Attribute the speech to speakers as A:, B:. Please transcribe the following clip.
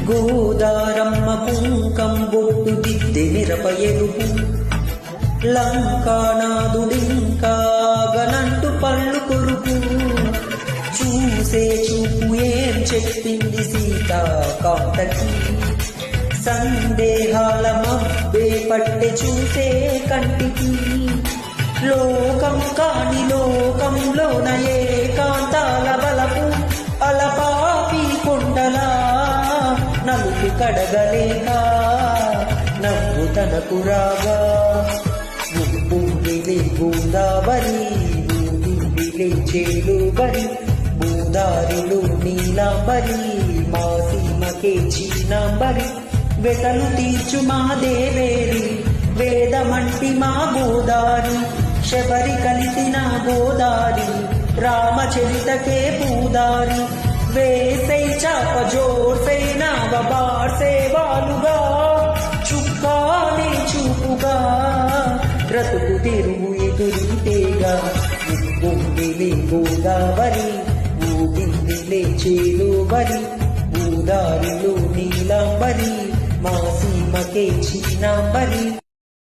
A: గోదారమ్మ కుంకం బొట్టు దిద్దె మిరప ఎరుపు లంకానాదుడింకా గనంటు పళ్ళు కొరుకు చూసే చూపు ఏం చెప్పింది సీతాకాంతకి సందేహాల మబ్బే పట్టె చూసే కంటికి లోకం కాని లోకంలోన ఏకాంతాల బలపు అలపాపి కొండలా నలుపు కడగలేక నవ్వు తనకు రాగా ఉప్పొంగిలే గోదావరి ఊగిందిలే చేలుబరి గోదారిలో నీలాంబరి మా సీమకే చీనాంబరి వెతలు తీర్చు మా దేవేరి వేదమంటి మా గోదారి శబరి కలిసిన గోదారి రామచరితకే పూదారి వేసై చాప జోర్సై నావ బార్సే వాలుగా చుక్కానే చూపుగా బ్రతుకు తెరువు ఎదురీతేగా ఉప్పొంగిలే గోదావరి ఊగిందిలే చేలుబరి గోదారిలో నీలాంబరి మా సీమకే చీనాంబరి